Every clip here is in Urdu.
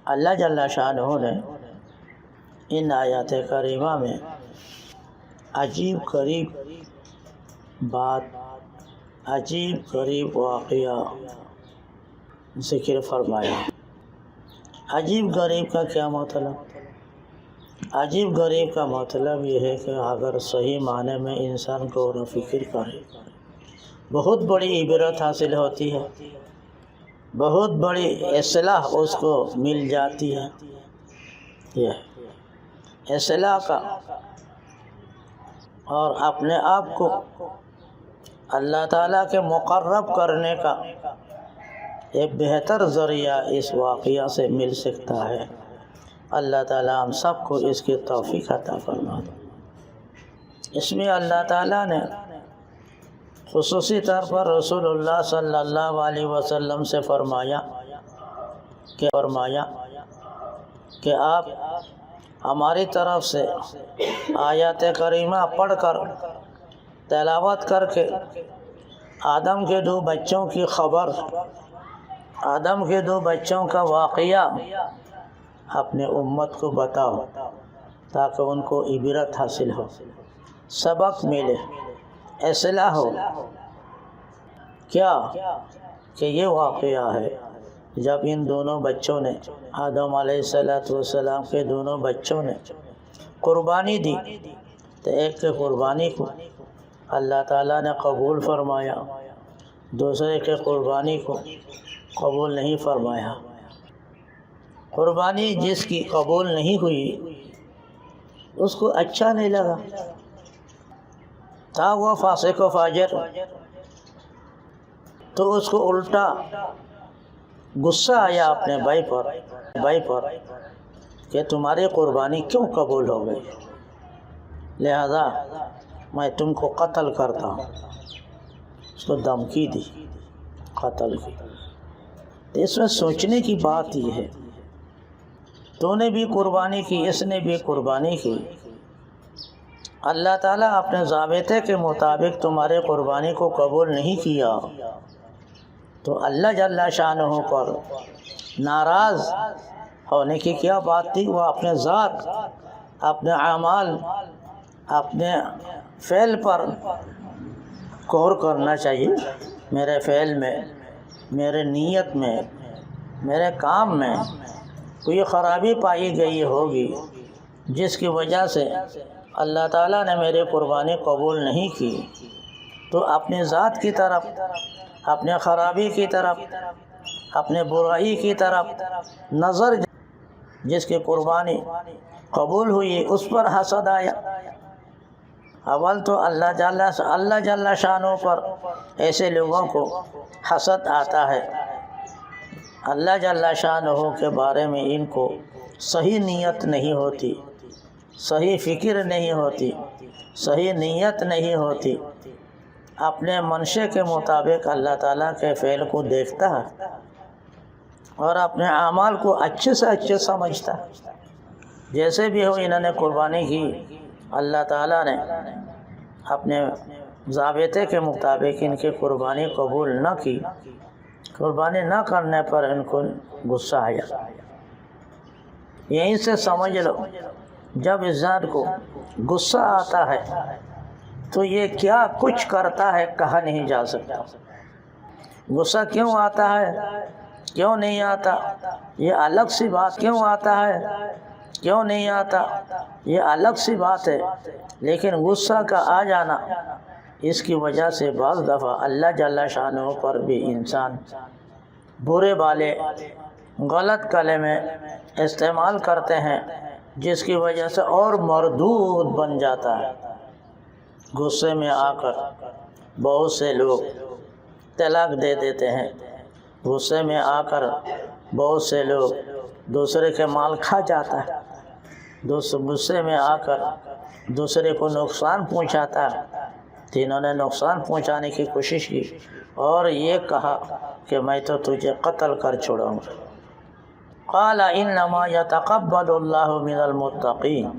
اللہ جل شانہ نے ان آیات کریمہ میں عجیب غریب بات، عجیب غریب واقعہ ذکر فرمایا۔ عجیب غریب کا کیا مطلب؟ عجیب غریب کا مطلب یہ ہے کہ اگر صحیح معنی میں انسان غور و فکر کرے بہت بڑی عبرت حاصل ہوتی ہے، بہت بڑی اصلاح اس کو مل جاتی ہے۔ یہ اصلاح کا اور اپنے آپ کو اللہ تعالیٰ کے مقرب کرنے کا ایک بہتر ذریعہ اس واقعہ سے مل سکتا ہے۔ اللہ تعالیٰ ہم سب کو اس کی توفیق عطا فرما دے۔ اس میں اللہ تعالیٰ نے خصوصی طور پر رسول اللہ صلی اللہ علیہ وسلم سے فرمایا کہ آپ ہماری طرف سے آیات کریمہ پڑھ کر تلاوت کر کے آدم کے 2 بچوں کی خبر، آدم کے 2 بچوں کا واقعہ اپنے امت کو بتاؤ تاکہ ان کو عبرت حاصل ہو، سبق ملے، اصلاح ہو۔ کیا کہ یہ واقعہ ہے جب ان دونوں بچوں نے، آدم علیہ السلام کے دونوں بچوں نے قربانی دی تو ایک کے قربانی کو اللہ تعالیٰ نے قبول فرمایا، دوسرے کے قربانی کو قبول نہیں فرمایا۔ قربانی جس کی قبول نہیں ہوئی اس کو اچھا نہیں لگا، تھا وہ فاسق و فاجر، تو اس کو الٹا غصہ آیا اپنے بھائی پر کہ تمہاری قربانی کیوں قبول ہو گئی، لہذا میں تم کو قتل کرتا ہوں۔ اس کو دھمکی دی، قتل کی۔ تو اس میں سوچنے کی بات یہ ہے، تو نے بھی قربانی کی، اس نے بھی قربانی کی، اللہ تعالیٰ اپنے ضابطے کے مطابق تمہارے قربانی کو قبول نہیں کیا تو اللہ جل شانہ پر ناراض ہونے کی کیا بات تھی؟ وہ اپنے ذات، اپنے اعمال، اپنے فعل پر غور کرنا چاہیے۔ میرے فعل میں، میرے نیت میں، میرے کام میں کوئی خرابی پائی گئی ہوگی جس کی وجہ سے اللہ تعالیٰ نے میری قربانی قبول نہیں کی، تو اپنی ذات کی طرف، اپنے خرابی کی طرف، اپنے برائی کی طرف نظر، جس کی قربانی قبول ہوئی اس پر حسد آیا۔ اول تو اللہ جل شانہ پر ایسے لوگوں کو حسد آتا ہے، اللہ جل شانہ کے بارے میں ان کو صحیح نیت نہیں ہوتی، صحیح فکر نہیں ہوتی، صحیح نیت نہیں ہوتی، اپنے منشے کے مطابق اللہ تعالیٰ کے فعل کو دیکھتا ہے اور اپنے اعمال کو اچھے سے اچھے سمجھتا ہے۔ جیسے بھی ہو انہوں نے قربانی کی، اللہ تعالیٰ نے اپنے ضابطے کے مطابق ان کی قربانی قبول نہ کی، قربانی نہ کرنے پر ان کو غصہ آیا۔ یہیں سے سمجھ لو، جب اس ذات کو غصہ آتا ہے تو یہ کیا کچھ کرتا ہے کہا نہیں جا سکتا۔ غصہ کیوں آتا ہے، کیوں نہیں آتا، یہ الگ سی بات، کیوں آتا ہے، کیوں نہیں آتا، یہ الگ سی بات ہے، لیکن غصہ کا آ جانا اس کی وجہ سے بعض دفعہ اللہ جل شانہ پر بھی انسان برے بالے غلط کلمے استعمال کرتے ہیں، جس کی وجہ سے اور مردود بن جاتا ہے۔ غصے میں آ کر بہت سے لوگ طلاق دے دیتے ہیں، غصے میں آ کر بہت سے لوگ دوسرے کے مال کھا جاتا ہے، غصے میں آ کر دوسرے کو نقصان پہنچاتا ہے۔ تینوں نے نقصان پہنچانے کی کوشش کی اور یہ کہا کہ میں تو تجھے قتل کر چھوڑوں گا۔ قال انما یتقبل اللہ من المتقین۔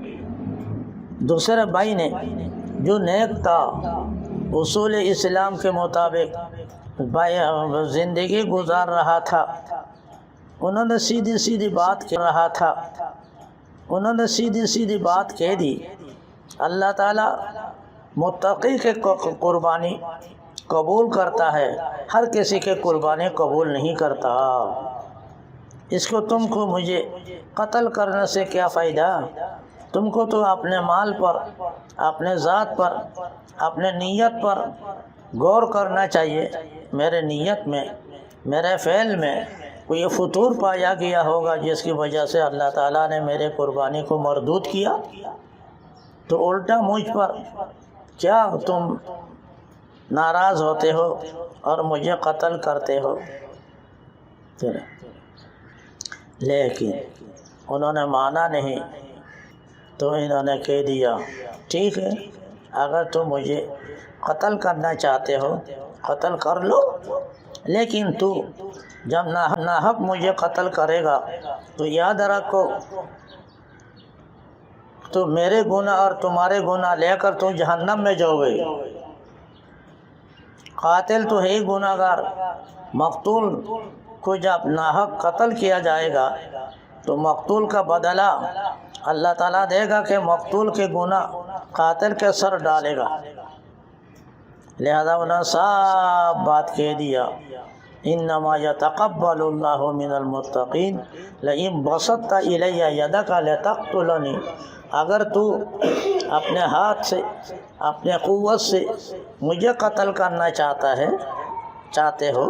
دوسرے بھائی نے جو نیک تھا، اصول اسلام کے مطابق زندگی گزار رہا تھا، انہوں نے سیدھی سیدھی بات کہہ رہا تھا، انہوں نے سیدھی سیدھی بات کہہ دی۔ اللہ تعالیٰ متقی کے قربانی قبول کرتا ہے، ہر کسی کے قربانی قبول نہیں کرتا۔ اس کو تم کو مجھے قتل کرنے سے کیا فائدہ؟ تم کو تو اپنے مال پر، اپنے ذات پر، اپنے نیت پر غور کرنا چاہیے۔ میرے نیت میں، میرے فعل میں کوئی فطور پایا گیا ہوگا جس کی وجہ سے اللہ تعالیٰ نے میرے قربانی کو مردود کیا، تو الٹا مجھ پر کیا تم ناراض ہوتے ہو اور مجھے قتل کرتے ہو؟ لیکن انہوں نے مانا نہیں، تو انہوں نے کہہ دیا ٹھیک ہے، اگر تم مجھے قتل کرنا چاہتے ہو قتل کر لو، لیکن تو جب ناحق مجھے قتل کرے گا تو یاد رکھو تو میرے گناہ اور تمہارے گناہ لے کر تم جہنم میں جاؤ گے۔ قاتل تو ہے گناہ گار، مقتول کو جب ناحق قتل کیا جائے گا تو مقتول کا بدلہ اللہ تعالیٰ دے گا کہ مقتول کے گناہ قاتل کے سر ڈالے گا۔ لہذا انہوں نے صاف بات کہہ دیا، انما یتقبل اللہ من المتقین لئن بسطت الی یدک لتقتلنی، اگر تو اپنے ہاتھ سے، اپنے قوت سے مجھے قتل کرنا چاہتے ہو،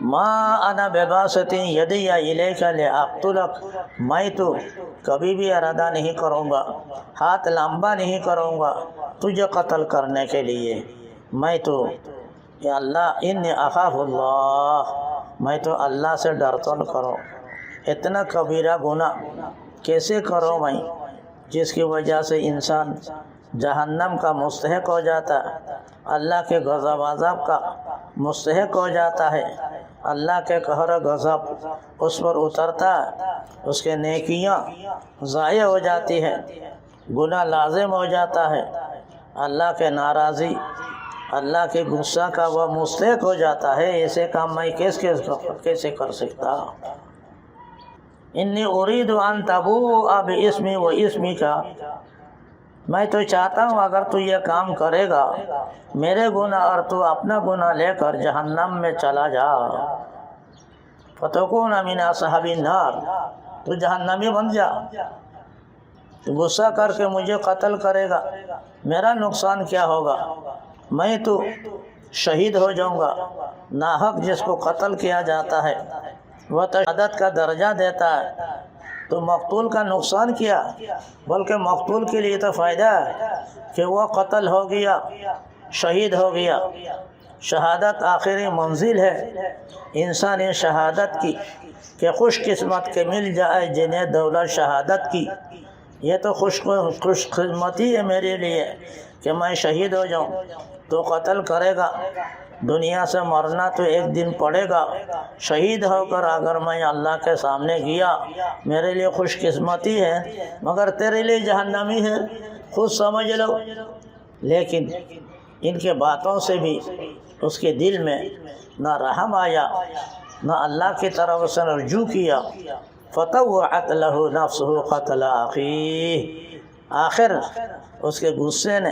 ما انا بباسط یدی الیک لاقتلک، میں تو کبھی بھی ارادہ نہیں کروں گا، ہاتھ لمبا نہیں کروں گا تجھے قتل کرنے کے لیے۔ میں تو یا اللہ انی اخاف اللہ، میں تو اللہ سے ڈرتا کروں۔ اتنا کبیرہ گناہ کیسے کروں میں جس کی وجہ سے انسان جہنم کا مستحق ہو جاتا، اللہ کے غضب عذاب کا مستحق ہو جاتا ہے، اللہ کے قہر و غضب اس پر اترتا، اس کے نیکیاں ضائع ہو جاتی ہے، گناہ لازم ہو جاتا ہے، اللہ کے ناراضی، اللہ کے غصہ کا وہ مستحق ہو جاتا ہے۔ ایسے کام میں کیسے کر سکتا؟ انی ارید ان تبوء باسمی و اسمک، میں تو چاہتا ہوں اگر تو یہ کام کرے گا میرے گناہ اور تو اپنا گناہ لے کر جہنم میں چلا جا، فتکون من اصحاب النار، تو جہنمی بن جا، تو غصہ کر کے مجھے قتل کرے گا، میرا نقصان کیا ہوگا؟ میں تو شہید ہو جاؤں گا۔ ناحق جس کو قتل کیا جاتا ہے وہ شہادت کا درجہ دیتا ہے، تو مقتول کا نقصان کیا؟ بلکہ مقتول کے لیے تو فائدہ ہے کہ وہ قتل ہو گیا، شہید ہو گیا۔ شہادت آخری منزل ہے، انسان ان شہادت کی کہ خوش قسمت کے مل جائے جنہیں دولت شہادت کی، یہ تو خوش قسمتی ہے میرے لیے کہ میں شہید ہو جاؤں۔ تو قتل کرے گا، دنیا سے مرنا تو ایک دن پڑے گا، شہید ہو کر اگر میں اللہ کے سامنے گیا میرے لیے خوش قسمتی ہے، مگر تیرے لیے جہنمی ہے، خود سمجھ لو۔ لیکن ان کے باتوں سے بھی اس کے دل میں نہ رحم آیا، نہ اللہ کی طرف سے رجوع کیا، فطوعت له نفسه قتل اخیہ، آخر اس کے غصے نے،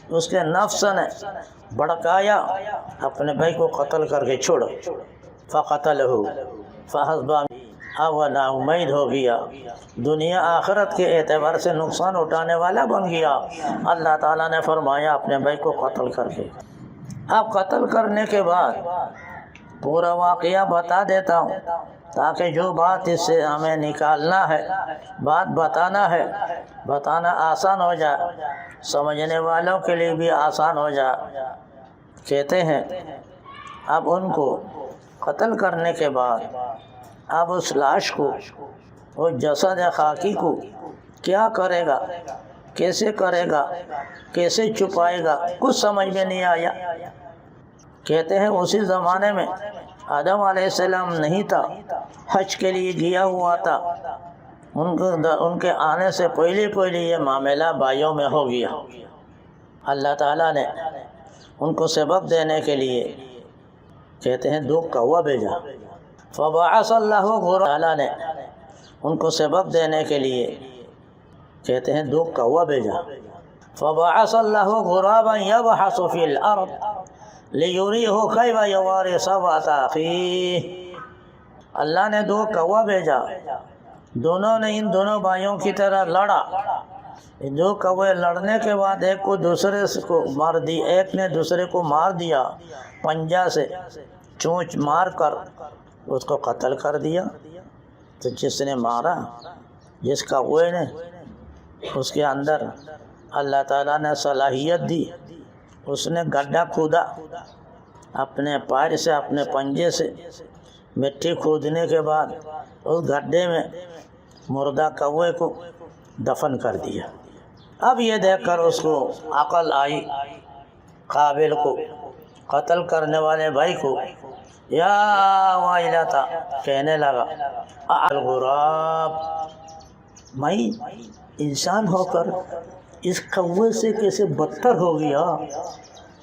اس کے نفس نے بڑکایا، اپنے بھائی کو قتل کر کے چھوڑو، فقتلہ فحسب، اب وہ نا امید ہو گیا، دنیا آخرت کے اعتبار سے نقصان اٹھانے والا بن گیا۔ اللہ تعالیٰ نے فرمایا اپنے بھائی کو قتل کر کے۔ اب قتل کرنے کے بعد پورا واقعہ بتا دیتا ہوں تاکہ جو بات اس سے ہمیں نکالنا ہے، بات بتانا ہے، بتانا آسان ہو جائے، سمجھنے والوں کے لیے بھی آسان ہو جائے۔ کہتے ہیں اب ان کو قتل کرنے کے بعد اب اس لاش کو، وہ جسد خاکی کو کیا کرے گا، کیسے کرے گا، کیسے چھپائے گا، کچھ سمجھ میں نہیں آیا۔ کہتے ہیں اسی زمانے میں آدم علیہ السلام نہیں تھا، حج کے لیے گیا ہوا تھا، ان کے آنے سے پہلے یہ معاملہ بھائیوں میں ہو گیا۔ اللہ تعالیٰ نے ان کو سبق دینے کے لیے کہتے ہیں 2 کوا بھیجا، فبعث اللہ غرابا نے ان کو سبق دینے کے لیے کہتے ہیں 2 کوا بھیجا. فبعث اللہ غرابا یبحث فی الارض لیریہ کیف یواری سوءۃ اخیہ. اللہ نے 2 کوا بھیجا، دونوں نے ان دونوں بھائیوں کی طرح لڑا. 2 کوے لڑنے کے بعد ایک کو دوسرے کو مار دی، ایک نے دوسرے کو مار دیا، پنجہ سے چونچ مار کر اس کو قتل کر دیا. تو جس نے مارا، جس کوے نے، اس کے اندر اللہ تعالیٰ نے صلاحیت دی. اس نے گڈھا کھودا اپنے پیر سے، اپنے پنجے سے مٹی کھودنے کے بعد اس گڈھے میں مردہ کوے کو دفن کر دیا. اب یہ دیکھ کر اس کو عقل آئی، قابل کو، قتل کرنے والے بھائی کو، یا ویلتا کہنے لگا الغراب، میں انسان ہو کر اس کوے سے کیسے بدتر ہو گیا.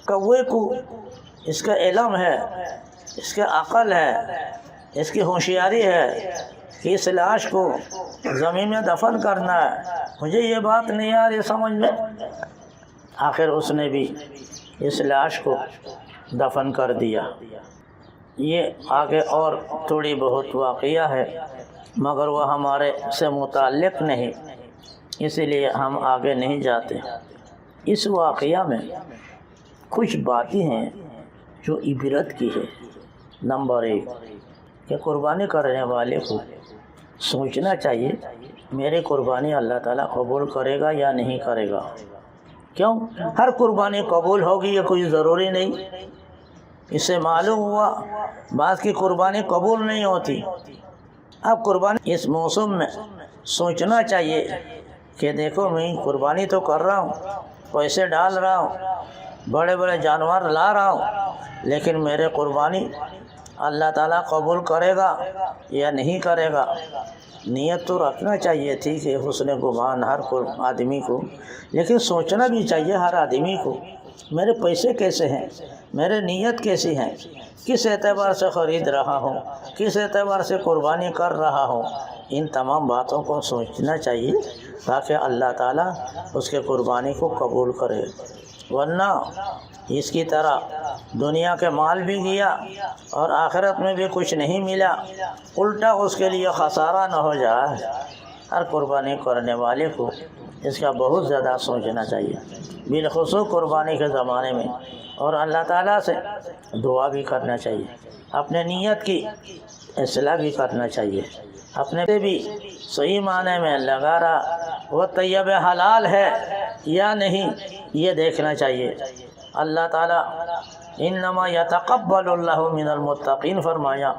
کوے کو اس کا علم ہے، اس کا عقل ہے، اس کی ہوشیاری ہے کہ اس لاش کو زمین میں دفن کرنا ہے. مجھے یہ بات نہیں آ رہی سمجھ میں. آخر اس نے بھی اس لاش کو دفن کر دیا. یہ آگے اور تھوڑی بہت واقعہ ہے مگر وہ ہمارے سے متعلق نہیں، اسی لیے ہم آگے نہیں جاتے. اس واقعہ میں کچھ باتیں ہیں جو عبرت کی ہے. نمبر 1 کہ قربانی کرنے والے کو سوچنا چاہیے میری قربانی اللہ تعالیٰ قبول کرے گا یا نہیں کرے گا. کیوں؟ ہر قربانی قبول ہوگی یہ کوئی ضروری نہیں. اس سے معلوم ہوا بعض کی قربانی قبول نہیں ہوتی. اب قربانی اس موسم میں سوچنا چاہیے کہ دیکھو میں قربانی تو کر رہا ہوں، پیسے ڈال رہا ہوں، بڑے بڑے جانور لا رہا ہوں، لیکن میرے قربانی اللہ تعالیٰ قبول کرے گا یا نہیں کرے گا. نیت تو رکھنا چاہیے تھی کہ حسن گمان ہر آدمی کو، لیکن سوچنا بھی چاہیے ہر آدمی کو میرے پیسے کیسے ہیں، میرے نیت کیسی ہیں، کس اعتبار سے خرید رہا ہوں، کس اعتبار سے قربانی کر رہا ہوں. ان تمام باتوں کو سوچنا چاہیے تاکہ اللہ تعالیٰ اس کے قربانی کو قبول کرے. ورنہ اس کی طرح دنیا کے مال بھی گیا اور آخرت میں بھی کچھ نہیں ملا، الٹا اس کے لیے خسارہ نہ ہو جائے. ہر قربانی کرنے والے کو اس کا بہت زیادہ سوچنا چاہیے، بالخصوص قربانی کے زمانے میں. اور اللہ تعالیٰ سے دعا بھی کرنا چاہیے، اپنے نیت کی اصلاح بھی کرنا چاہیے، اپنے سے بھی صحیح معنی میں لگا رہا وہ طیب حلال ہے یا نہیں یہ دیکھنا چاہیے. اللہ تعالیٰ انما یتقبل اللہ من المتقین فرمایا،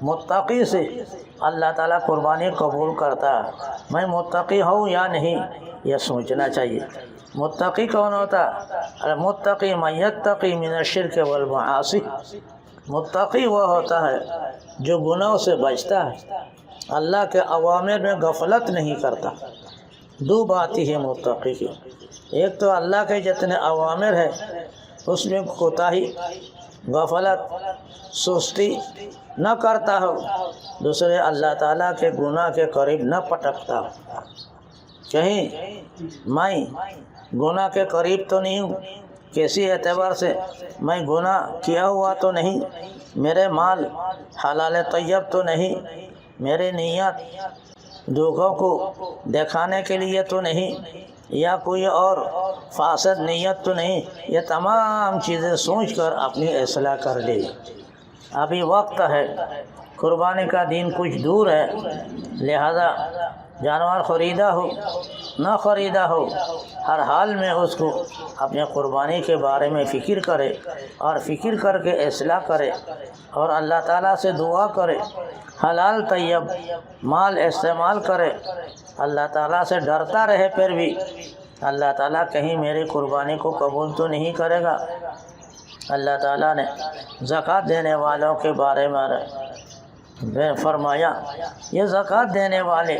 متقی سے اللہ تعالیٰ قربانی قبول کرتا ہے. میں متقی ہوں یا نہیں یہ سوچنا چاہیے. متقی کون ہوتا ہے؟ متقی من یتقی من الشرک والمعاصی. متقی وہ ہوتا ہے جو گناہوں سے بچتا ہے، اللہ کے اوامر میں غفلت نہیں کرتا. 2 باتیں ہیں متقی کی، ایک تو اللہ کے جتنے اوامر ہے اس میں کوتاہی، غفلت، سستی نہ کرتا ہو، دوسرے اللہ تعالیٰ کے گناہ کے قریب نہ پٹکتا ہو. کہیں میں گناہ کے قریب تو نہیں ہوں، کسی اعتبار سے میں گناہ کیا ہوا تو نہیں، میرے مال حلال طیب تو نہیں، میری نیت دوسروں کو دکھانے کے لیے تو نہیں، یا کوئی اور فاسد نیت تو نہیں. یہ تمام چیزیں سوچ کر اپنی اصلاح کر لی. ابھی وقت ہے، قربانی کا دن کچھ دور ہے، لہذا جانور خریدا ہو نہ خریدا ہو، ہر حال میں اس کو اپنے قربانی کے بارے میں فکر کرے اور فکر کر کے اصلاح کرے اور اللہ تعالیٰ سے دعا کرے، حلال طیب مال استعمال کرے، اللہ تعالیٰ سے ڈرتا رہے. پھر بھی اللہ تعالیٰ کہیں میری قربانی کو قبول تو نہیں کرے گا. اللہ تعالیٰ نے زکوٰۃ دینے والوں کے بارے میں فرمایا، یہ زکوٰۃ دینے والے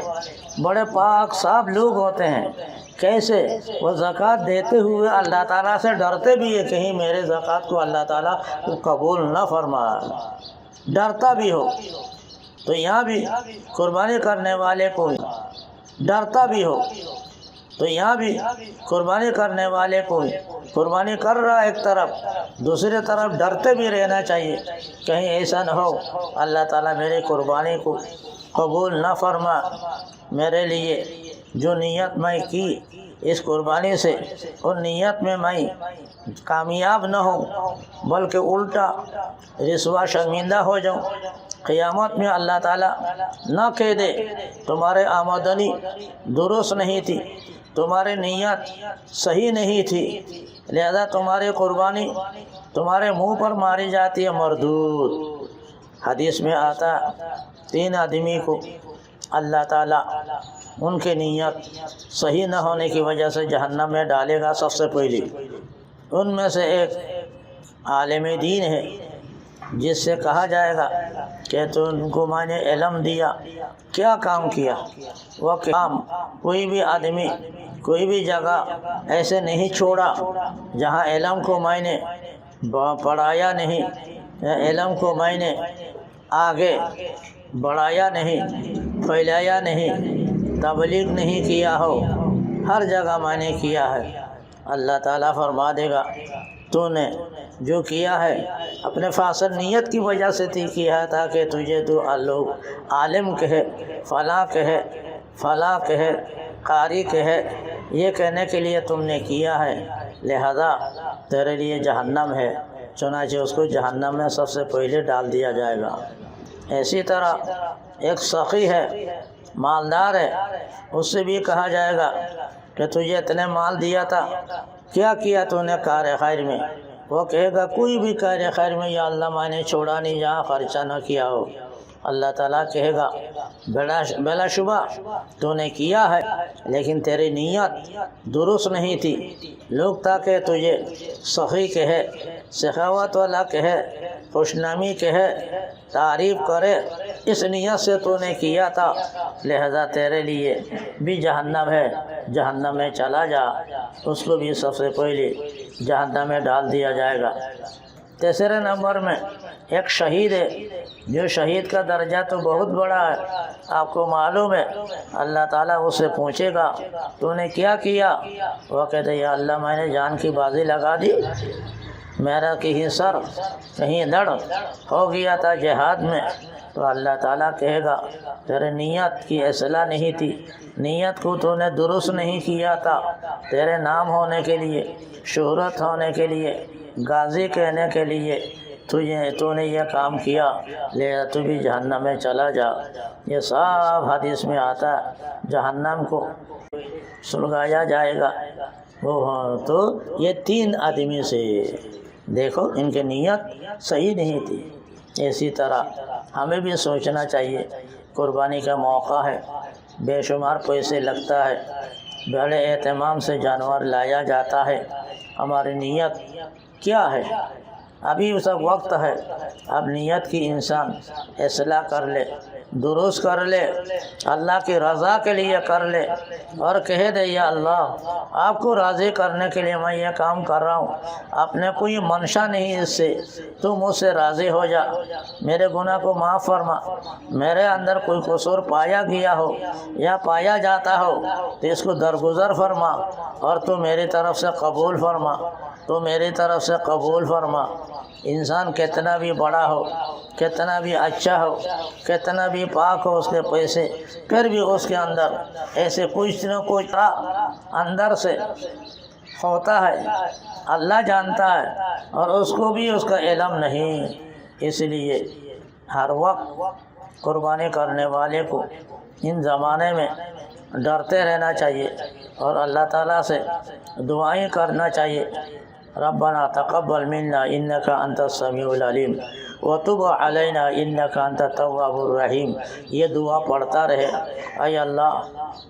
بڑے پاک صاف لوگ ہوتے ہیں. کیسے؟ وہ زکوٰۃ دیتے ہوئے اللہ تعالیٰ سے ڈرتے بھی ہے کہیں میرے زکوٰۃ کو اللہ تعالیٰ قبول نہ فرمائے، ڈرتا بھی ہو. تو یہاں بھی قربانی کرنے والے کو ڈرتا بھی ہو، تو یہاں بھی قربانی کرنے والے کو قربانی کر رہا ایک طرف، دوسری طرف ڈرتے بھی رہنا چاہیے، کہیں ایسا نہ ہو اللہ تعالیٰ میری قربانی کو قبول نہ فرما، میرے لیے جو نیت میں کی اس قربانی سے اور نیت میں میں کامیاب نہ ہوں بلکہ الٹا رسوا شرمندہ ہو جاؤں، قیامت میں اللہ تعالیٰ نہ کہہ دے تمہارے آمدنی درست نہیں تھی، تمہاری نیت صحیح نہیں تھی، لہذا تمہاری قربانی تمہارے منہ پر ماری جاتی ہے مردود۔ حدیث میں آتا 3 آدمی کو اللہ تعالیٰ ان کی نیت صحیح نہ ہونے کی وجہ سے جہنم میں ڈالے گا۔ سب سے پہلی ان میں سے ایک عالم دین ہے جس سے کہا جائے گا کہ تو ان کو میں نے علم دیا، کیا کام کیا؟ وہ کام کوئی بھی آدمی کوئی بھی جگہ ایسے نہیں چھوڑا جہاں علم کو میں نے پڑھایا نہیں، علم کو میں نے آگے بڑھایا نہیں، پھیلایا نہیں، تبلیغ نہیں کیا ہو، ہر جگہ میں نے کیا ہے۔ اللہ تعالیٰ فرما دے گا تو نے جو کیا ہے اپنے فاصل نیت کی وجہ سے کیا ہے تاکہ تجھے تو لوگ عالم کہے، فلاں کہے، فلاں کہے، قاری کہے، یہ کہنے کے لیے تم نے کیا ہے، لہذا تیرے لیے جہنم ہے، چنانچہ اس کو جہنم میں سب سے پہلے ڈال دیا جائے گا۔ اسی طرح ایک سخی ہے، مالدار ہے، اس سے بھی کہا جائے گا کہ تجھے اتنے مال دیا تھا، کیا کیا تو نے کار خیر میں؟ وہ کہے گا کوئی بھی کار خیر میں یا اللہ میں نے چھوڑا نہیں جہاں خرچہ نہ کیا ہو۔ اللہ تعالیٰ کہے گا بلا شبہ تو نے کیا ہے لیکن تیری نیت درست نہیں تھی، لوگ تاکہ تجھے سخی کہے، سخاوت والا کہے، خوشنامی کہے، تعریف کرے، اس نیت سے تو نے کیا تھا، لہذا تیرے لیے بھی جہنم ہے، جہنم میں چلا جا۔ اس کو بھی سب سے پہلے جہنم میں ڈال دیا جائے گا۔ تیسرے نمبر میں ایک شہید ہے، جو شہید کا درجہ تو بہت بڑا ہے، آپ کو معلوم ہے، اللہ تعالیٰ اس سے پوچھے گا تو نے کیا کیا؟ وہ کہتے یا اللہ میں نے جان کی بازی لگا دی، میرا کہیں سر کہیں دڑ ہو گیا تھا جہاد میں، تو اللہ تعالیٰ کہے گا تیرے نیت کی اصلاح نہیں تھی، نیت کو تو نے درست نہیں کیا تھا، تیرے نام ہونے کے لیے، شہرت ہونے کے لیے، غازی کہنے کے لیے تو نے یہ کام کیا، لہذا تو بھی جہنم میں چلا جا۔ یہ سب حدیث میں آتا ہے، جہنم کو سلگایا جائے گا وہ تو یہ 3 آدمی سے، دیکھو ان کی نیت صحیح نہیں تھی۔ اسی طرح ہمیں بھی سوچنا چاہیے، قربانی کا موقع ہے، بے شمار پیسے لگتا ہے، بڑے اہتمام سے جانور لایا جاتا ہے، ہماری نیت کیا ہے؟ ابھی اس وقت ہے، اب نیت کی انسان اصلاح کر لے، درست کر لے، اللہ کی رضا کے لیے کر لے اور کہہ دے یا اللہ آپ کو راضی کرنے کے لیے میں یہ کام کر رہا ہوں، اپنے کوئی منشا نہیں اس سے، تو مجھ سے راضی ہو جا، میرے گناہ کو معاف فرما، میرے اندر کوئی قصور پایا گیا ہو یا پایا جاتا ہو تو اس کو درگزر فرما، اور تو میری طرف سے قبول فرما، تو میری طرف سے قبول فرما۔ انسان کتنا بھی بڑا ہو، کتنا بھی اچھا ہو، کتنا بھی پاک ہو اس کے پیسے، پھر بھی اس کے اندر ایسے کچھ نہ کچھ اندر سے ہوتا ہے، اللہ جانتا ہے اور اس کو بھی اس کا علم نہیں۔ اس لیے ہر وقت قربانی کرنے والے کو ان زمانے میں ڈرتے رہنا چاہیے اور اللہ تعالیٰ سے دعائیں کرنا چاہیے، ربنا تقبل منا انك انت السميع العليم وتب علينا انك انت التواب الرحیم۔ یہ دعا پڑھتا رہے، اے اللہ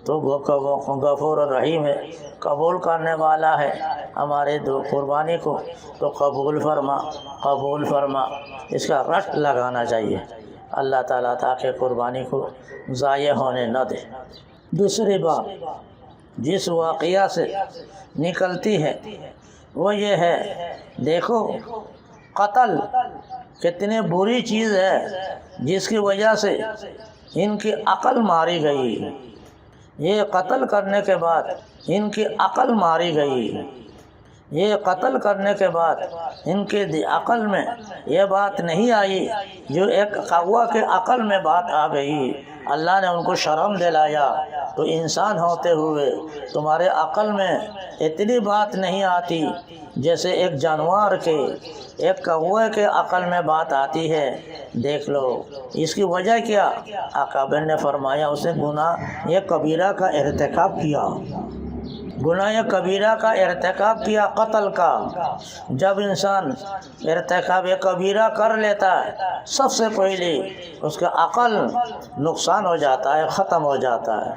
تو غفور الرحیم ہے، قبول کرنے والا ہے، ہمارے قربانی کو تو قبول فرما، قبول فرما۔ اس کا رٹ لگانا چاہیے اللہ تعالیٰ تاکہ قربانی کو ضائع ہونے نہ دے۔ دوسری بات جس واقعہ سے نکلتی ہے وہ یہ ہے، دیکھو قتل کتنی بری چیز ہے جس کی وجہ سے ان کی عقل ماری گئی، یہ قتل کرنے کے بعد ان کی عقل ماری گئی، یہ قتل کرنے کے بعد ان کے عقل میں یہ بات نہیں آئی جو ایک قوا کے عقل میں بات آ گئی۔ اللہ نے ان کو شرم دلایا تو انسان ہوتے ہوئے تمہارے عقل میں اتنی بات نہیں آتی جیسے ایک جانور کے، ایک کوے کے عقل میں بات آتی ہے۔ دیکھ لو اس کی وجہ کیا؟ اکابر نے فرمایا اس نے گناہ یہ کبیرہ کا ارتکاب کیا، گناہ کبیرہ کا ارتکاب کیا، قتل کا۔ جب انسان ارتکاب کبیرہ کر لیتا ہے سب سے پہلے اس کا عقل نقصان ہو جاتا ہے، ختم ہو جاتا ہے۔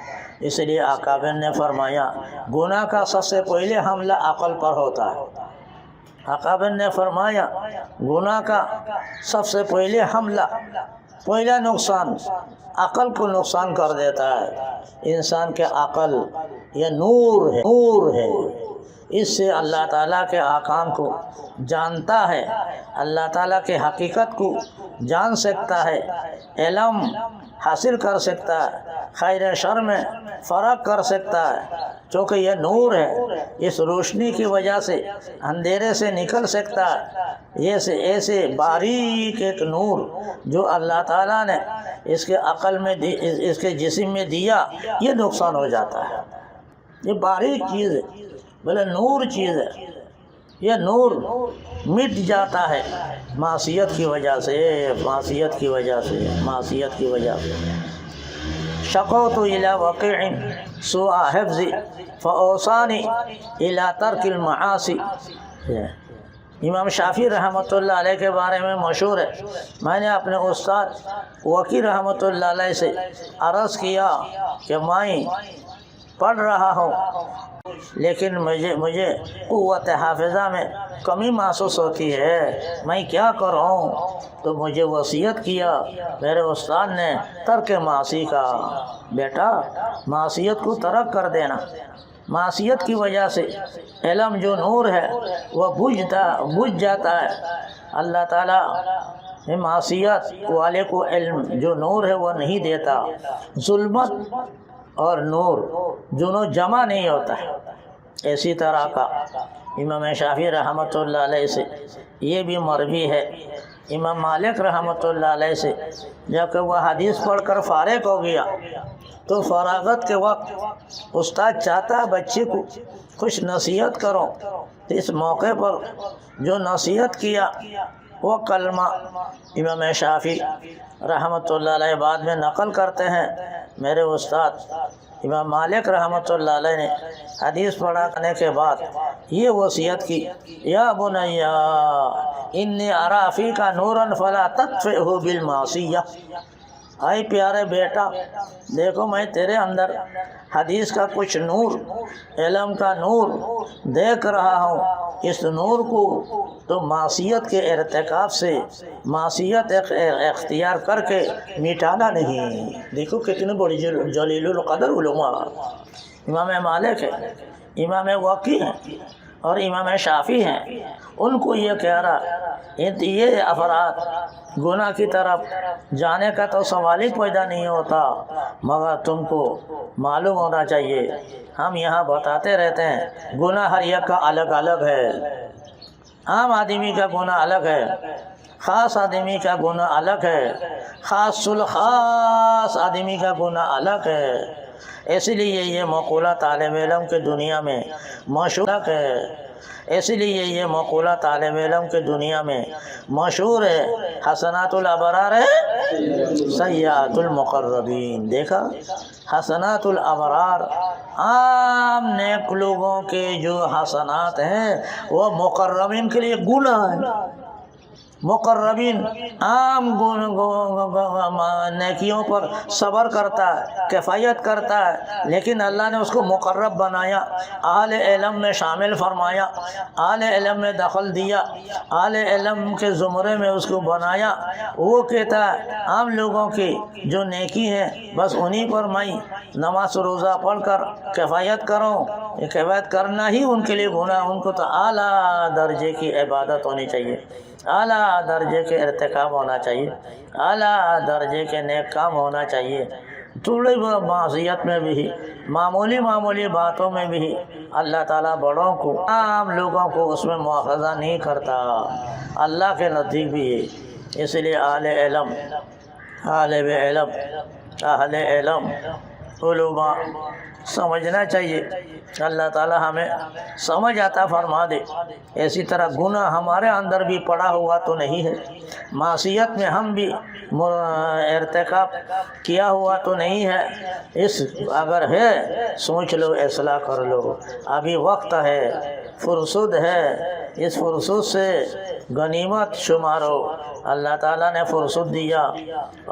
اس لیے اکابر نے فرمایا گناہ کا سب سے پہلے حملہ عقل پر ہوتا ہے۔ اکابر نے فرمایا گناہ کا سب سے پہلے حملہ، پہلا نقصان عقل کو نقصان کر دیتا ہے۔ انسان کے عقل یہ نور ہے، نور ہے، اس سے اللہ تعالیٰ کے احکام کو جانتا ہے، اللہ تعالیٰ کے حقیقت کو جان سکتا ہے، علم حاصل کر سکتا ہے، خیر شر میں فرق کر سکتا ہے، چونکہ یہ نور ہے۔ اس روشنی کی وجہ سے اندھیرے سے نکل سکتا ہے۔ یہ ایسے باریک ایک نور جو اللہ تعالیٰ نے اس کے عقل میں اس کے جسم میں دیا، یہ نقصان ہو جاتا ہے۔ یہ باریک چیز ہے، بلے نور چیز ہے، یہ نور مٹ جاتا ہے معصیت کی وجہ سے، معصیت کی وجہ سے، معصیت کی وجہ سے۔ شقوت الی وقیع سوء حفظ فاوصانی الی ترک المعاصی۔ امام شافعی رحمۃ اللہ علیہ کے بارے میں مشہور ہے، میں نے اپنے استاد وقیع رحمۃ اللہ علیہ سے عرض کیا کہ میں پڑھ رہا ہوں لیکن مجھے قوت حافظہ میں کمی محسوس ہوتی ہے، میں کیا کروں؟ تو مجھے وصیت کیا میرے استاد نے ترک معاصی کا، بیٹا معصیت کو ترک کر دینا۔ معصیت کی وجہ سے علم جو نور ہے وہ بجھ جاتا ہے۔ اللہ تعالیٰ معصیت والے کو علم جو نور ہے وہ نہیں دیتا۔ ظلمت اور نور دونوں جمع نہیں ہوتا ہے۔ اسی طرح کا امام شافعی رحمۃ اللہ علیہ سے یہ بھی مروی ہے، امام مالک رحمۃ اللہ علیہ سے جب کہ وہ حدیث پڑھ کر فارغ ہو گیا تو فراغت کے وقت استاد چاہتا بچے کو کچھ نصیحت کرو، تو اس موقع پر جو نصیحت کیا وہ کلمہ امام شافعی رحمۃ اللہ علیہ بعد میں نقل کرتے ہیں۔ میرے استاد امام مالک رحمۃ اللہ علیہ نے حدیث پڑھانے کے بعد یہ وصیت کی، یا بنی انی اری فیک نورا فلا تطفئہ بالمعصیہ۔ اے پیارے بیٹا، دیکھو میں تیرے اندر حدیث کا کچھ نور، علم کا نور دیکھ رہا ہوں، اس نور کو تو معصیت کے ارتکاب سے، معصیت اختیار کر کے مٹانا نہیں۔ دیکھو کتنے بڑی جلیل القدر علماء، امام مالک ہے، امام وقیع ہیں اور امام شافعی ہیں، ان کو یہ کہہ رہا یہ افراد گناہ کی طرف جانے کا تو سوال ہی پیدا نہیں ہوتا، مگر تم کو معلوم ہونا چاہیے، ہم یہاں بتاتے رہتے ہیں گناہ ہر ایک کا الگ الگ ہے۔ عام آدمی کا گناہ الگ ہے، خاص آدمی کا گناہ الگ ہے، خاص الخاص آدمی کا گناہ الگ ہے۔ اس لیے یہ مقولہ طالب علم کے دنیا میں مشہور ہے، اس لیے یہ مقولہ طالب علم کے دنیا میں مشہور ہے، حسنات الابرار سیئات المقربین۔ دیکھا، حسنات الابرار عام نیک لوگوں کے جو حسنات ہیں وہ مقربین کے لیے گناہ ہیں۔ مقربین عام نیکیوں پر صبر کرتا ہے، کفایت کرتا ہے، لیکن اللہ نے اس کو مقرب بنایا، اہل علم میں شامل فرمایا، اہل علم میں دخل دیا، اہل علم کے زمرے میں اس کو بنایا۔ وہ کہتا ہے عام لوگوں کی جو نیکی ہے بس انہی پر میں نماز روزہ پڑھ کر کفایت کروں، ایک عبادت کرنا ہی ان کے لیے گناہ، ان کو تو اعلیٰ درجے کی عبادت ہونی چاہیے، اعلیٰ درجے کے ارتکاب ہونا چاہیے، اعلیٰ درجے کے نیک کام ہونا چاہیے۔ تھوڑی بہت معصیت میں بھی، معمولی باتوں میں بھی اللہ تعالیٰ بڑوں کو، عام لوگوں کو اس میں مواخذہ نہیں کرتا، اللہ کے نزدیک بھی ہے۔ اس لیے اہل علم، علماء سمجھنا چاہیے، اللہ تعالیٰ ہمیں سمجھ عطا فرما دے۔ اسی طرح گناہ ہمارے اندر بھی پڑا ہوا تو نہیں ہے، معصیت میں ہم بھی ارتکاب کیا ہوا تو نہیں ہے، اس اگر ہے سوچ لو، اصلاح کر لو، ابھی وقت ہے، فرصت ہے، اس فرصت سے غنیمت شمارو۔ اللہ تعالیٰ نے فرصت دیا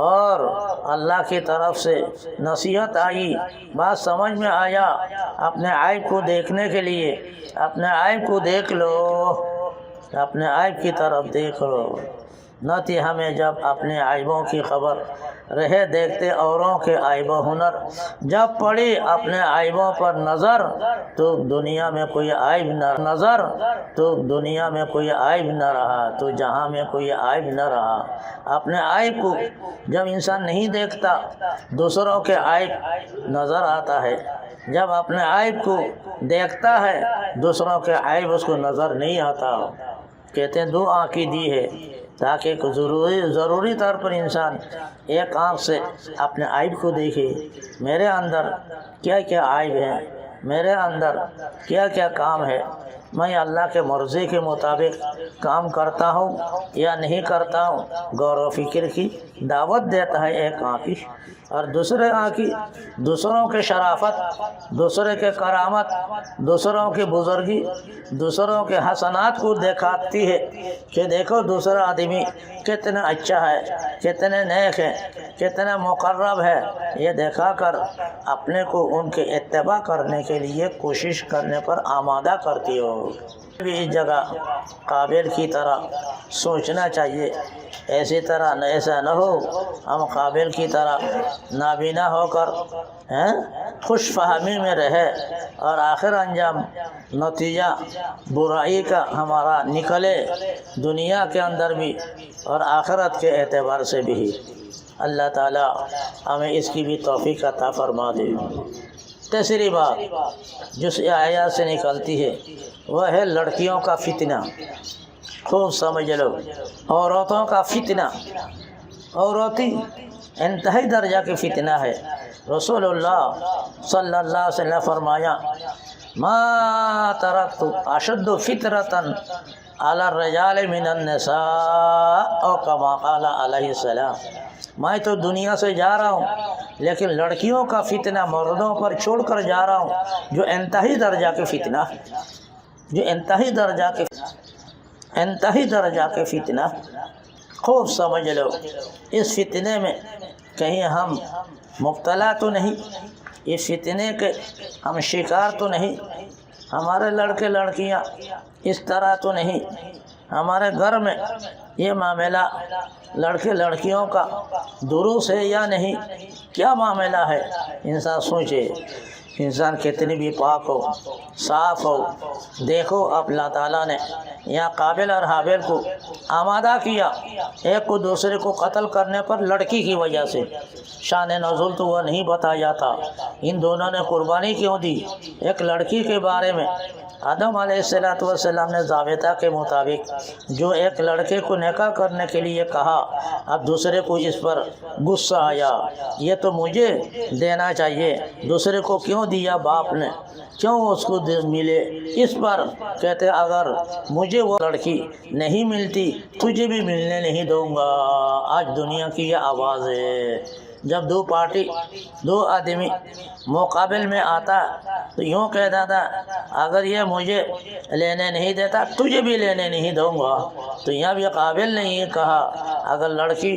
اور اللہ کی طرف سے نصیحت آئی، بات سمجھ میں آیا، اپنے عیب کو دیکھنے کے لیے اپنے عیب کو دیکھ لو، اپنے عیب کی طرف دیکھ لو۔ نہ تھی ہمیں جب اپنے عیبوں کی خبر رہے دیکھتے اوروں کے عیب و ہنر، جب پڑی اپنے عیبوں پر نظر تو دنیا میں کوئی عیب نہ نظر تو دنیا میں کوئی عیب نہ رہا، تو جہاں میں کوئی عیب نہ رہا۔ اپنے عیب کو جب انسان نہیں دیکھتا، دوسروں کے عیب نظر آتا ہے، جب اپنے عیب کو دیکھتا ہے دوسروں کے عیب اس کو نظر نہیں آتا۔ کہتے ہیں 2 آنکھیں دی ہے تاکہ ضروری طور پر انسان ایک آنکھ سے اپنے عیب کو دیکھے، میرے اندر کیا کیا عیب ہے، میرے اندر کیا کیا کام ہے، میں اللہ کے مرضی کے مطابق کام کرتا ہوں یا نہیں کرتا ہوں۔ غور و فکر کی دعوت دیتا ہے ایک آنکھ، اور دوسرے آنکھ دوسروں کے شرافت، دوسرے کے کرامت، دوسروں کی بزرگی، دوسروں کے حسنات کو دکھاتی ہے کہ دیکھو دوسرا آدمی کتنا اچھا ہے، کتنے نیک ہے، کتنا مقرب ہے، یہ دکھا کر اپنے کو ان کے اتباع کرنے کے لیے کوشش کرنے پر آمادہ کرتی ہو۔ بھی اس جگہ قابل کی طرح سوچنا چاہیے، ایسا نہ ہو ہم قابل کی طرح نابینا ہو کر خوش فہمی میں رہے اور آخر انجام نتیجہ برائی کا ہمارا نکلے، دنیا کے اندر بھی اور آخرت کے اعتبار سے بھی۔ اللہ تعالیٰ ہمیں اس کی بھی توفیق عطا فرما دے۔ تیسری بات جو آیات سے نکلتی ہے وہ ہے لڑکیوں کا فتنہ۔ خوب سمجھ لو، عورتوں کا فتنہ، عورتی انتہائی درجہ کی فتنہ ہے۔ رسول اللہ صلی اللہ علیہ وسلم فرمایا ما ترکت اشد فطرۃ علی الرجال من النساء او کما قال علیہ السلام، میں تو دنیا سے جا رہا ہوں لیکن لڑکیوں کا فتنہ مردوں پر چھوڑ کر جا رہا ہوں، جو انتہائی درجہ کے فتنہ ہے، جو انتہائی درجہ کے فتنہ۔ خوب سمجھ لو، اس فتنے میں کہیں ہم مبتلا تو نہیں، اس فتنے کے ہم شکار تو نہیں، ہمارے لڑکے لڑکیاں اس طرح تو نہیں، ہمارے گھر میں یہ معاملہ لڑکے لڑکیوں کا دروس ہے یا نہیں، کیا معاملہ ہے؟ انسان سوچے، انسان کتنی بھی پاک ہو، صاف ہو، دیکھو اب اللہ تعالیٰ نے یہاں قابل اور حابل کو آمادہ کیا ایک کو دوسرے کو قتل کرنے پر لڑکی کی وجہ سے۔ شان نزول تو وہ نہیں بتایا جاتا، ان دونوں نے قربانی کیوں دی؟ ایک لڑکی کے بارے میں آدم علیہ السلام نے ضابطہ کے مطابق جو ایک لڑکے کو نکاح کرنے کے لیے کہا، اب دوسرے کو اس پر غصہ آیا، یہ تو مجھے دینا چاہیے، دوسرے کو کیوں دیا باپ نے، کیوں اس کو ملے؟ اس پر کہتے اگر مجھے وہ لڑکی نہیں ملتی تجھے بھی ملنے نہیں دوں گا۔ آج دنیا کی یہ آواز ہے، جب دو آدمی مقابل میں آتا تو یوں کہتا تھا اگر یہ مجھے لینے نہیں دیتا تجھے بھی لینے نہیں دوں گا، تو یہاں بھی قابل نے یہ کہا اگر لڑکی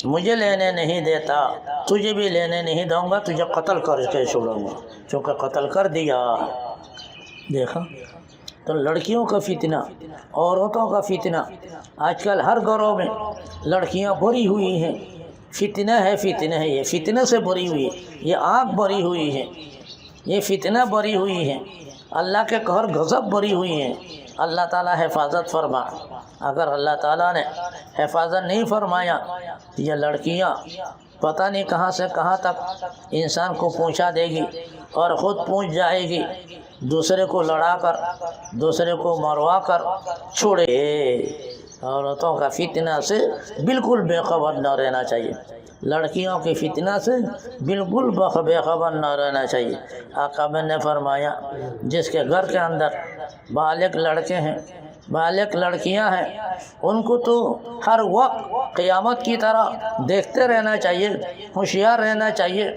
مجھے لینے نہیں دیتا تجھے بھی لینے نہیں دوں گا، تجھے قتل کر کے چھوڑوں گا، چونکہ قتل کر دیا۔ دیکھا تو لڑکیوں کا فتنہ، عورتوں کا فتنہ، آج کل ہر گھروں میں لڑکیاں بھری ہوئی ہیں، فتنہ ہے یہ فتنہ سے بھری ہوئی ہے، یہ آنکھ بھری ہوئی ہے، یہ فتنہ بھری ہوئی ہے۔ اللہ کے قہر غضب بری ہوئی ہیں، اللہ تعالیٰ حفاظت فرما۔ اگر اللہ تعالیٰ نے حفاظت نہیں فرمایا تو یہ لڑکیاں پتہ نہیں کہاں سے کہاں تک انسان کو پہنچا دے گی اور خود پہنچ جائے گی، دوسرے کو لڑا کر، دوسرے کو مروا کر چھوڑے۔ عورتوں کا فتنہ سے بالکل بے خبر نہ رہنا چاہیے، لڑکیوں کی فتنہ سے بالکل بے خبر نہ رہنا چاہیے۔ آقا نے فرمایا جس کے گھر کے اندر بالغ لڑکے ہیں، بالغ لڑکیاں ہیں، ان کو تو ہر وقت قیامت کی طرح دیکھتے رہنا چاہیے، ہوشیار رہنا چاہیے،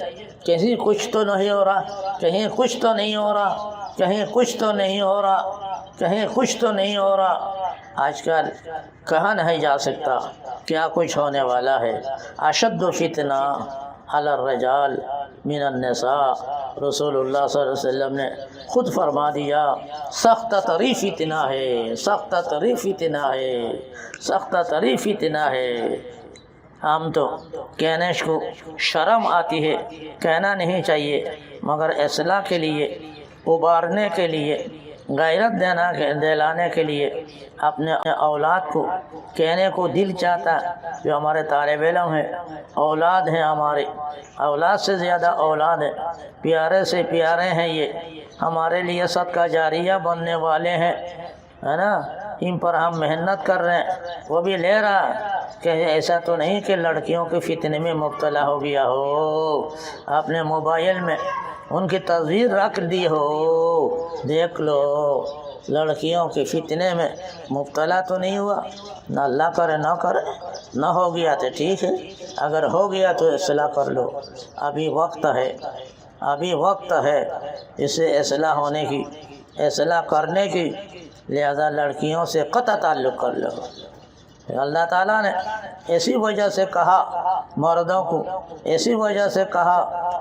کہیں کچھ تو نہیں ہو رہا، کہیں کچھ تو نہیں ہو رہا، کہیں کچھ تو نہیں ہو رہا، کہیں کچھ تو نہیں ہو رہا۔ آج کل کہا نہیں جا سکتا کیا کچھ ہونے والا ہے۔ اشد فتنہ علی الرجال من النساء، رسول اللہ صلی اللہ علیہ وسلم نے خود فرما دیا، سخت تری فتنہ ہے، سخت تری فتنہ ہے، سخت تری فتنہ ہے۔ ہم تو کہنے کو شرم آتی ہے، کہنا نہیں چاہیے، مگر اصلاح کے لیے، ابھارنے کے لیے، غیرت دلانے کے لیے اپنے اولاد کو کہنے کو دل چاہتا ہے۔ جو ہمارے طالب علم ہیں، اولاد ہیں، ہمارے اولاد سے زیادہ اولاد ہے، پیارے سے پیارے ہیں، یہ ہمارے لیے صدقہ جاریہ بننے والے ہیں، ہے نا، ان پر ہم محنت کر رہے ہیں۔ وہ بھی لے رہا کہ ایسا تو نہیں کہ لڑکیوں کے فتنے میں مبتلا ہو گیا ہو، اپنے موبائل میں ان کی تصویر رکھ دی ہو، دیکھ لو، لڑکیوں کے فتنے میں مبتلا تو نہیں ہوا، نہ اللہ کرے نہ کرے، نہ ہو گیا تو ٹھیک ہے، اگر ہو گیا تو اصلاح کر لو، ابھی وقت ہے، ابھی وقت ہے اسے اصلاح ہونے کی، اصلاح کرنے کی، لہذا لڑکیوں سے قطع تعلق کر لو۔ اللہ تعالیٰ نے اسی وجہ سے کہا مردوں کو، اسی وجہ سے کہا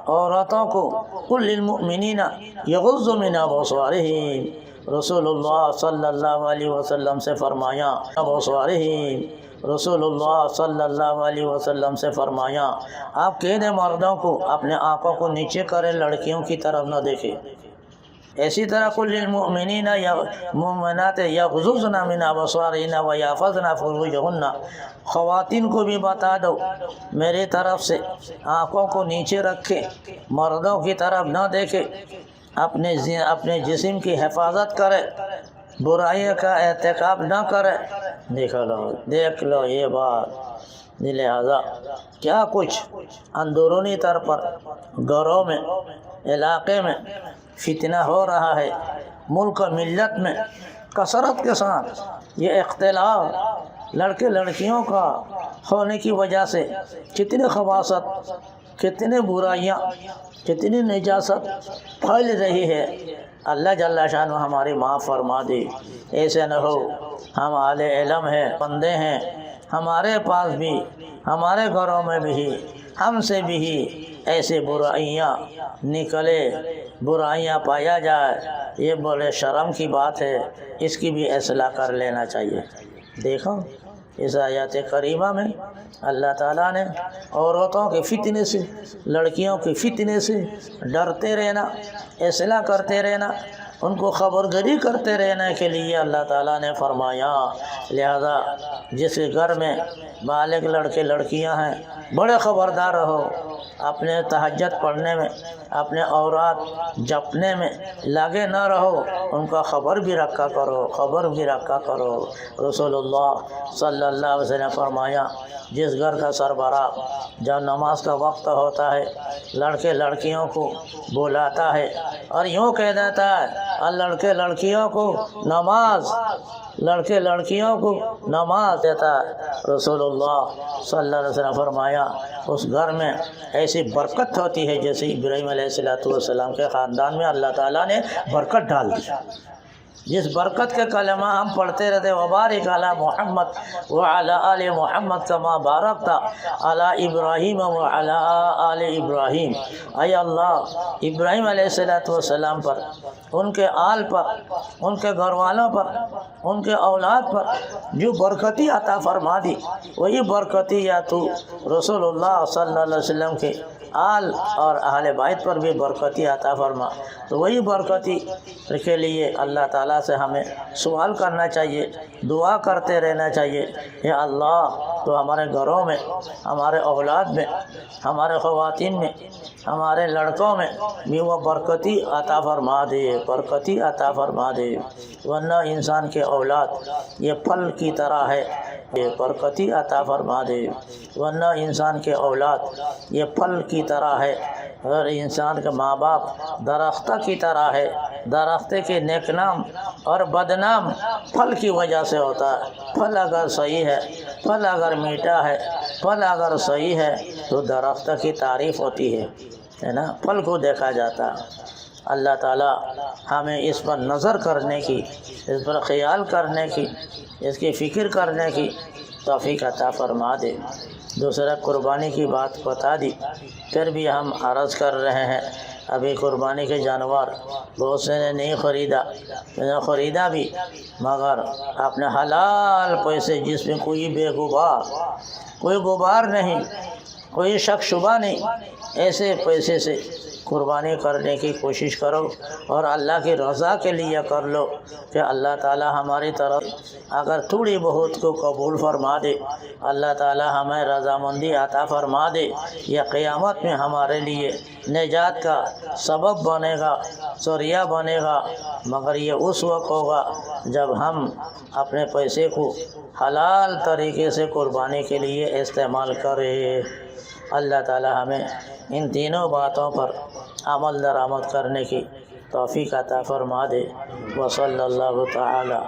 عورتوں کو، قل للمؤمنین یغضوا من ابصارہم، رسول اللہ صلی اللہ علیہ وسلم سے فرمایا، ابصارہم، رسول اللہ صلی اللہ علیہ وسلم سے فرمایا، آپ کہہ دیں مردوں کو اپنے آنکھوں کو نیچے کریں، لڑکیوں کی طرف نہ دیکھیں۔ اسی طرح قل للمؤمنین مومنات یغضضن من ابصارہن ویحفظن فروجہن، خواتین کو بھی بتا دو میری طرف سے آنکھوں کو نیچے رکھے، مردوں کی طرف نہ دیکھے، اپنے جسم کی حفاظت کرے، برائی کا ارتکاب نہ کرے۔ دیکھ لو یہ بات، لہذا کیا کچھ اندرونی طور پر گھروں میں، علاقے میں فتنہ ہو رہا ہے، ملک و ملت میں کثرت کے ساتھ یہ اختلاف لڑکے لڑکیوں کا ہونے کی وجہ سے کتنی خباثت، کتنی برائیاں، کتنی نجاست پھیل رہی ہے۔ اللہ جل شانہ ہماری معاف فرما دے، ایسے نہ ہو ہم اہل علم ہیں، بندے ہیں، ہمارے پاس بھی، ہمارے گھروں میں بھی، ہم سے بھی ایسے برائیاں نکلے، برائیاں پایا جائے، یہ بڑے شرم کی بات ہے، اس کی بھی اصلاح کر لینا چاہیے۔ دیکھو اس آیات کریمہ میں اللہ تعالیٰ نے عورتوں کے فتنے سے، لڑکیوں کے فتنے سے ڈرتے رہنا، اصلاح کرتے رہنا، ان کو خبرداری کرتے رہنے کے لیے اللہ تعالیٰ نے فرمایا، لہذا جس گھر میں بالغ لڑکے لڑکیاں ہیں بڑے خبردار رہو، اپنے تہجد پڑھنے میں، اپنے اوراد جپنے میں لگے نہ رہو، ان کا خبر بھی رکھا کرو، خبر بھی رکھا کرو۔ رسول اللہ صلی اللہ علیہ وسلم نے فرمایا، جس گھر کا سربراہ جب نماز کا وقت ہوتا ہے لڑکے لڑکیوں کو بلاتا ہے اور یوں کہہ دیتا ہے، اور لڑکے لڑکیوں کو نماز، لڑکے لڑکیوں کو نماز دیتا ہے، رسول اللہ صلی اللہ علیہ وسلم نے فرمایا اس گھر میں ایسی برکت ہوتی ہے جیسے ابراہیم علیہ السلام کے خاندان میں اللہ تعالیٰ نے برکت ڈال دی۔ جس برکت کے کلمہ ہم پڑھتے رہتے، وبارک علی محمد وعلی آل محمد کما بارکت علی ابراہیم وعلی آل ابراہیم، اے اللہ ابراہیم علیہ السلام پر، ان کے آل پر، ان کے گھر والوں پر، ان کے اولاد پر جو برکتی عطا فرما دی، وہی برکتی یا تو رسول اللہ صلی اللہ علیہ وسلم کے آل اور اہل بیت پر بھی برکتی عطا فرما۔ تو وہی برکتی کے لیے اللہ تعالیٰ سے ہمیں سوال کرنا چاہیے، دعا کرتے رہنا چاہیے، یا اللہ تو ہمارے گھروں میں، ہمارے اولاد میں، ہمارے خواتین میں، ہمارے لڑکوں میں بھی وہ برکتی عطا فرما دے، برکتی عطا فرما دے، ورنہ انسان کے اولاد یہ پھل کی طرح ہے، یہ برکتی عطا فرما دے، ورنہ انسان کے اولاد یہ پھل کی طرح ہے، اور انسان کے ماں باپ درختہ کی طرح ہے، درخت کے نیک نام اور بدنام پھل کی وجہ سے ہوتا ہے۔ پھل اگر صحیح ہے، پھل اگر میٹھا ہے، پھل اگر صحیح ہے تو درخت کی تعریف ہوتی ہے نا، پھل کو دیکھا جاتا ہے۔ اللہ تعالیٰ ہمیں اس پر نظر کرنے کی، اس پر خیال کرنے کی، اس کی فکر کرنے کی توفیق عطا فرما دے۔ دوسرا قربانی کی بات بتا دی، پھر بھی ہم عرض کر رہے ہیں، ابھی قربانی کے جانور بہت سے نے نہیں خریدا، میں نے خریدا بھی، مگر اپنے حلال پیسے جس میں کوئی بے غبار، کوئی غبار نہیں، کوئی شک شبہ نہیں، ایسے پیسے سے قربانی کرنے کی کوشش کرو، اور اللہ کی رضا کے لیے کر لو کہ اللہ تعالی ہماری طرف اگر تھوڑی بہت کو قبول فرما دے، اللہ تعالی ہمیں رضامندی عطا فرما دے، یہ قیامت میں ہمارے لیے نجات کا سبب بنے گا، ذریعہ بنے گا، مگر یہ اس وقت ہوگا جب ہم اپنے پیسے کو حلال طریقے سے قربانی کے لیے استعمال کریں۔ اللہ تعالی ہمیں ان تینوں باتوں پر عمل درآمد کرنے کی توفیق عطا فرما دے۔ وصلی اللہ تعالی